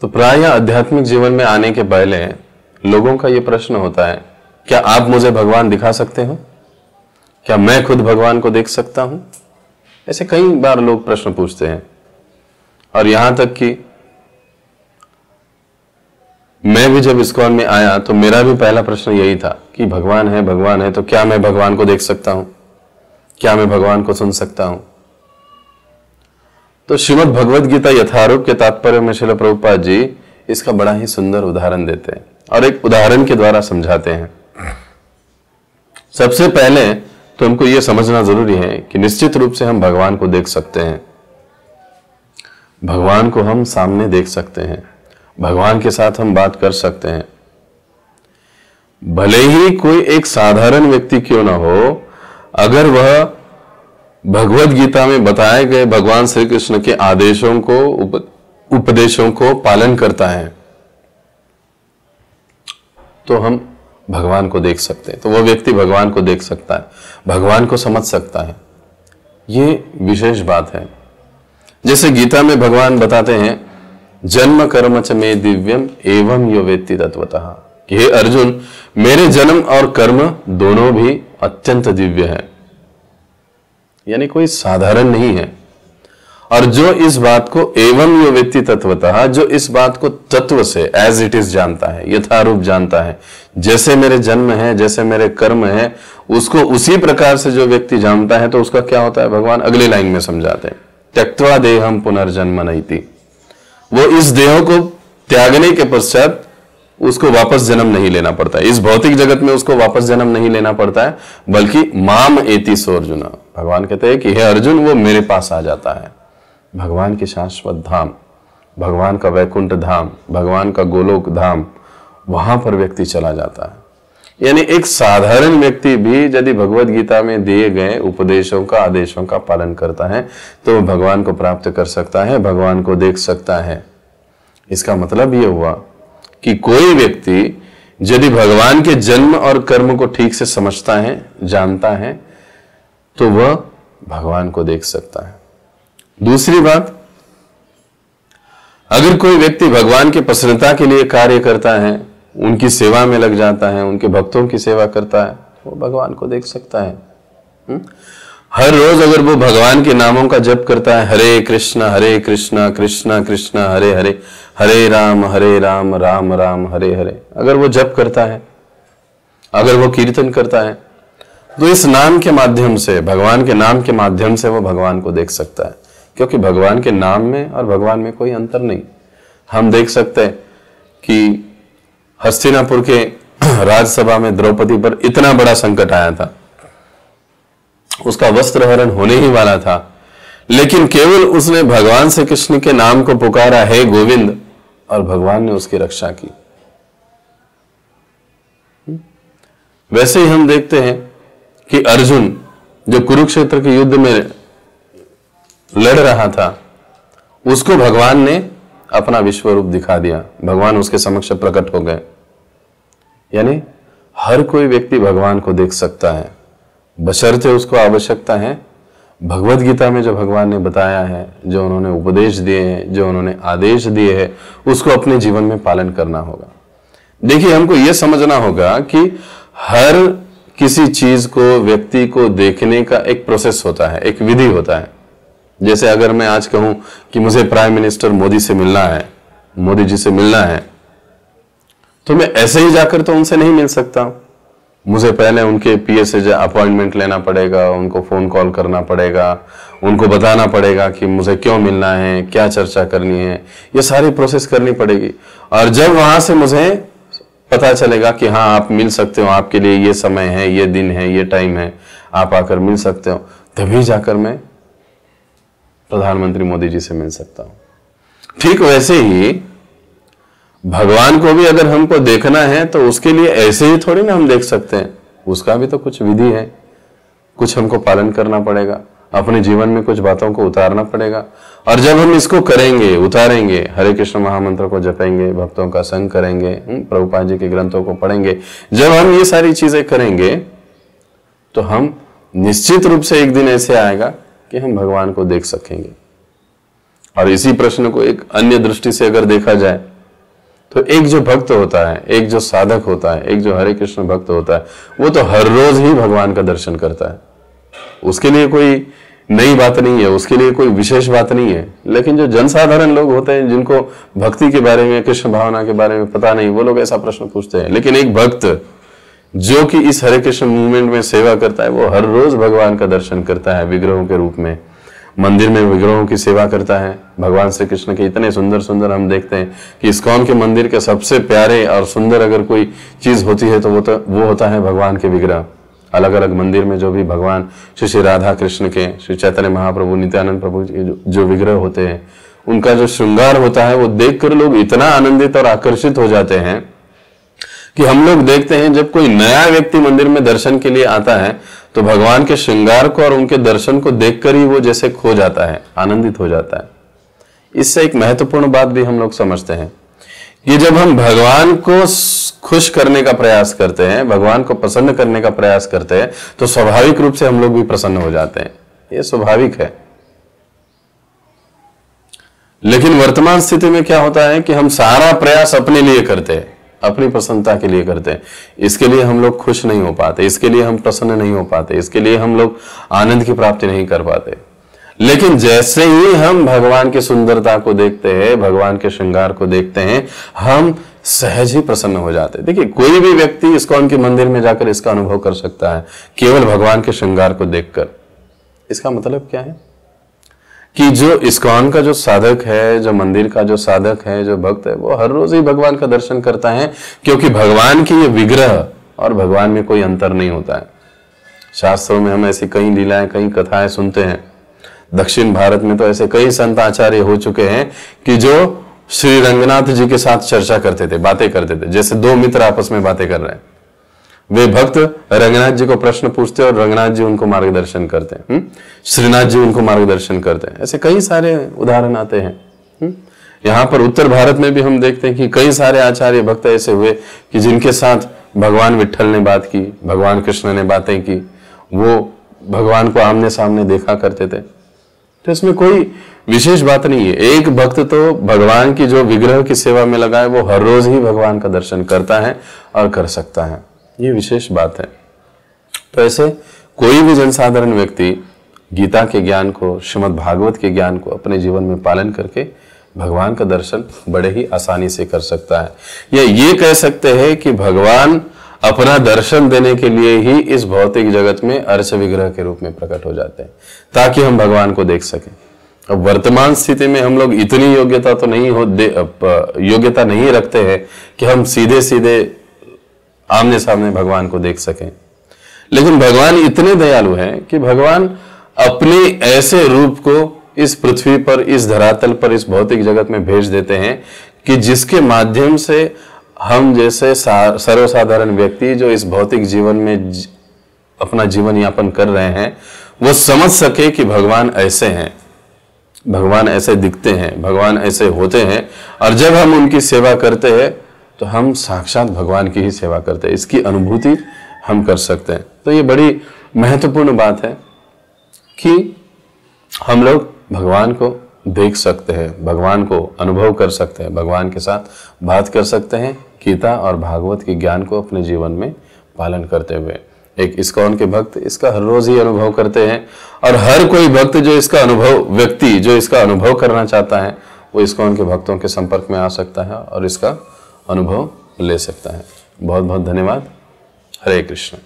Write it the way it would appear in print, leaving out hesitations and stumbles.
तो प्रायः आध्यात्मिक जीवन में आने के पहले लोगों का यह प्रश्न होता है, क्या आप मुझे भगवान दिखा सकते हो? क्या मैं खुद भगवान को देख सकता हूं? ऐसे कई बार लोग प्रश्न पूछते हैं। और यहां तक कि मैं भी जब इस्कॉन में आया तो मेरा भी पहला प्रश्न यही था कि भगवान है तो क्या मैं भगवान को देख सकता हूं? क्या मैं भगवान को सुन सकता हूं? तो श्रीमद् भगवद गीता यथारूप के तात्पर्य में श्रील प्रभुपाद जी इसका बड़ा ही सुंदर उदाहरण देते हैं और एक उदाहरण के द्वारा समझाते हैं। सबसे पहले तो हमको यह समझना जरूरी है कि निश्चित रूप से हम भगवान को देख सकते हैं। भगवान को हम सामने देख सकते हैं, भगवान के साथ हम बात कर सकते हैं। भले ही कोई एक साधारण व्यक्ति क्यों ना हो, अगर वह भगवद गीता में बताए गए भगवान श्री कृष्ण के आदेशों को, उपदेशों को पालन करता है, तो हम भगवान को देख सकते हैं। तो वह व्यक्ति भगवान को देख सकता है, भगवान को समझ सकता है। ये विशेष बात है। जैसे गीता में भगवान बताते हैं, जन्म कर्म च मे दिव्यम एवं यो वेत्ति तत्वतः, कि हे अर्जुन, मेरे जन्म और कर्म दोनों भी अत्यंत दिव्य है, यानी कोई साधारण नहीं है। और जो इस बात को एवं यो वेत्ति तत्वतः, जो इस बात को तत्व से एज इट इज जानता है, यथारूप जानता है, जैसे मेरे जन्म है, जैसे मेरे कर्म है, उसको उसी प्रकार से जो व्यक्ति जानता है, तो उसका क्या होता है भगवान अगली लाइन में समझाते हैं, त्यक्त्वा देहम पुनर्जन्म नैति। वो इस देह को त्यागने के पश्चात उसको वापस जन्म नहीं लेना पड़ता है, इस भौतिक जगत में उसको वापस जन्म नहीं लेना पड़ता है, बल्कि माम एति सो अर्जुन, भगवान कहते हैं कि हे अर्जुन, वो मेरे पास आ जाता है। भगवान की शाश्वत धाम, भगवान का वैकुंठ धाम, भगवान का गोलोक धाम, वहां पर व्यक्ति चला जाता है। यानी एक साधारण व्यक्ति भी यदि भगवद गीता में दिए गए उपदेशों का, आदेशों का पालन करता है, तो भगवान को प्राप्त कर सकता है, भगवान को देख सकता है। इसका मतलब यह हुआ कि कोई व्यक्ति यदि भगवान के जन्म और कर्म को ठीक से समझता है, जानता है, तो वह भगवान को देख सकता है। दूसरी बात, अगर कोई व्यक्ति भगवान की प्रसन्नता के लिए कार्य करता है, उनकी सेवा में लग जाता है, उनके भक्तों की सेवा करता है, वो भगवान को देख सकता है। हर रोज अगर वो भगवान के नामों का जप करता है, हरे कृष्णा कृष्णा कृष्णा हरे हरे, हरे राम राम राम हरे हरे, अगर वो जप करता है, अगर वो कीर्तन करता है, तो इस नाम के माध्यम से, भगवान के नाम के माध्यम से वो भगवान को देख सकता है। क्योंकि भगवान के नाम में और भगवान में कोई अंतर नहीं। हम देख सकते हैं कि हस्तिनापुर के राजसभा में द्रौपदी पर इतना बड़ा संकट आया था, उसका वस्त्र हरण होने ही वाला था, लेकिन केवल उसने भगवान श्री कृष्ण के नाम को पुकारा, हे गोविंद, और भगवान ने उसकी रक्षा की। वैसे ही हम देखते हैं कि अर्जुन जो कुरुक्षेत्र के युद्ध में लड़ रहा था, उसको भगवान ने अपना विश्व रूप दिखा दिया, भगवान उसके समक्ष प्रकट हो गए। यानी हर कोई व्यक्ति भगवान को देख सकता है, बशर्ते उसको आवश्यकता है भगवद गीता में जो भगवान ने बताया है, जो उन्होंने उपदेश दिए हैं, जो उन्होंने आदेश दिए हैं, उसको अपने जीवन में पालन करना होगा। देखिए, हमको यह समझना होगा कि हर किसी चीज को, व्यक्ति को देखने का एक प्रोसेस होता है, एक विधि होता है। जैसे अगर मैं आज कहूं कि मुझे प्राइम मिनिस्टर मोदी से मिलना है, मोदी जी से मिलना है, तो मैं ऐसे ही जाकर तो उनसे नहीं मिल सकता। मुझे पहले उनके पीए से अपॉइंटमेंट लेना पड़ेगा, उनको फोन कॉल करना पड़ेगा, उनको बताना पड़ेगा कि मुझे क्यों मिलना है, क्या चर्चा करनी है, ये सारी प्रोसेस करनी पड़ेगी। और जब वहां से मुझे पता चलेगा कि हाँ आप मिल सकते हो, आपके लिए ये समय है, ये दिन है, ये टाइम है, आप आकर मिल सकते हो, तभी जाकर मैं प्रधानमंत्री मोदी जी से मिल सकता हूं। ठीक वैसे ही भगवान को भी अगर हमको देखना है तो उसके लिए ऐसे ही थोड़ी ना हम देख सकते हैं, उसका भी तो कुछ विधि है, कुछ हमको पालन करना पड़ेगा, अपने जीवन में कुछ बातों को उतारना पड़ेगा। और जब हम इसको करेंगे, उतारेंगे, हरे कृष्ण महामंत्र को जपेंगे, भक्तों का संग करेंगे, प्रभुपाद जी के ग्रंथों को पढ़ेंगे, जब हम ये सारी चीजें करेंगे तो हम निश्चित रूप से एक दिन ऐसे आएगा कि हम भगवान को देख सकेंगे। और इसी प्रश्न को एक अन्य दृष्टि से अगर देखा जाए तो एक जो भक्त होता है, एक जो साधक होता है, एक जो हरे कृष्ण भक्त होता है, वो तो हर रोज ही भगवान का दर्शन करता है। उसके लिए कोई नई बात नहीं है, उसके लिए कोई विशेष बात नहीं है। लेकिन जो जनसाधारण लोग होते हैं, जिनको भक्ति के बारे में, कृष्ण भावना के बारे में पता नहीं, वो लोग ऐसा प्रश्न पूछते हैं। लेकिन एक भक्त जो कि इस हरे कृष्ण मूवमेंट में सेवा करता है, वो हर रोज भगवान का दर्शन करता है विग्रहों के रूप में, मंदिर में विग्रहों की सेवा करता है। भगवान श्री कृष्ण के इतने सुंदर सुंदर हम देखते हैं कि इस्कॉन के मंदिर के सबसे प्यारे और सुंदर अगर कोई चीज होती है तो वो होता है भगवान के विग्रह। अलग अलग मंदिर में जो भी भगवान श्री राधा कृष्ण के, श्री चैतन्य महाप्रभु, नित्यानंद प्रभु जो विग्रह होते हैं, उनका जो श्रृंगार होता है, वो देखकर लोग इतना आनंदित और आकर्षित हो जाते हैं कि हम लोग देखते हैं जब कोई नया व्यक्ति मंदिर में दर्शन के लिए आता है तो भगवान के श्रृंगार को और उनके दर्शन को देखकर ही वो जैसे खो जाता है, आनंदित हो जाता है। इससे एक महत्वपूर्ण बात भी हम लोग समझते हैं कि जब हम भगवान को खुश करने का प्रयास करते हैं, भगवान को प्रसन्न करने का प्रयास करते हैं, तो स्वाभाविक रूप से हम लोग भी प्रसन्न हो जाते हैं। ये स्वाभाविक है। लेकिन वर्तमान स्थिति में क्या होता है कि हम सारा प्रयास अपने लिए करते हैं, अपनी प्रसन्नता के लिए करते हैं। इसके लिए हम लोग खुश नहीं हो पाते, इसके लिए हम प्रसन्न नहीं हो पाते, इसके लिए हम लोग आनंद की प्राप्ति नहीं कर पाते। लेकिन जैसे ही हम भगवान की सुंदरता को देखते हैं, भगवान के श्रृंगार को देखते हैं, हम सहज ही प्रसन्न हो जाते हैं। देखिए, कोई भी व्यक्ति इस्कॉन के मंदिर में जाकर इसका अनुभव कर सकता है, केवल भगवान के श्रृंगार को देखकर। इसका मतलब क्या है कि जो इस्कॉन का जो साधक है, जो मंदिर का जो साधक है, जो भक्त है, वो हर रोज ही भगवान का दर्शन करता है, क्योंकि भगवान की ये विग्रह और भगवान में कोई अंतर नहीं होता है। शास्त्रों में हम ऐसी कई लीलाएं, कई कथाएं सुनते हैं। दक्षिण भारत में तो ऐसे कई संत आचार्य हो चुके हैं कि जो श्री रंगनाथ जी के साथ चर्चा करते थे, बातें करते थे, जैसे दो मित्र आपस में बातें कर रहे हैं। वे भक्त रंगनाथ जी को प्रश्न पूछते और रंगनाथ जी उनको मार्गदर्शन करते हैं, श्रीनाथ जी उनको मार्गदर्शन करते हैं। ऐसे कई सारे उदाहरण आते हैं। यहाँ पर उत्तर भारत में भी हम देखते हैं कि कई सारे आचार्य भक्त ऐसे हुए कि जिनके साथ भगवान विट्ठल ने बात की, भगवान कृष्ण ने बातें की, वो भगवान को आमने सामने देखा करते थे। तो इसमें कोई विशेष बात नहीं है। एक भक्त तो भगवान की जो विग्रह की सेवा में लगा है, वो हर रोज ही भगवान का दर्शन करता है और कर सकता है। ये विशेष बात है। तो ऐसे कोई भी जनसाधारण व्यक्ति गीता के ज्ञान को, श्रीमद् भागवत के ज्ञान को अपने जीवन में पालन करके भगवान का दर्शन बड़े ही आसानी से कर सकता है। या ये कह सकते हैं कि भगवान अपना दर्शन देने के लिए ही इस भौतिक जगत में अर्च विग्रह के रूप में प्रकट हो जाते हैं, ताकि हम भगवान को देख सकें। अब वर्तमान स्थिति में हम लोग इतनी योग्यता तो योग्यता नहीं रखते हैं कि हम सीधे सीधे आमने सामने भगवान को देख सकें। लेकिन भगवान इतने दयालु हैं कि भगवान अपने ऐसे रूप को इस पृथ्वी पर, इस धरातल पर, इस भौतिक जगत में भेज देते हैं कि जिसके माध्यम से हम जैसे सर्वसाधारण व्यक्ति जो इस भौतिक जीवन में अपना जीवन यापन कर रहे हैं, वो समझ सके कि भगवान ऐसे हैं, भगवान ऐसे दिखते हैं, भगवान ऐसे होते हैं। और जब हम उनकी सेवा करते हैं तो हम साक्षात भगवान की ही सेवा करते हैं। इसकी अनुभूति हम कर सकते हैं। तो ये बड़ी महत्वपूर्ण बात है कि हम लोग भगवान को देख सकते हैं, भगवान को अनुभव कर सकते हैं, भगवान के साथ बात कर सकते हैं, गीता और भागवत के ज्ञान को अपने जीवन में पालन करते हुए। एक इस्कॉन के भक्त इसका हर रोज ही अनुभव करते हैं, और हर कोई भक्त जो इसका व्यक्ति जो इसका अनुभव करना चाहता है, वो इस्कॉन के भक्तों के संपर्क में आ सकता है और इसका अनुभव ले सकता है। बहुत बहुत धन्यवाद। हरे कृष्ण।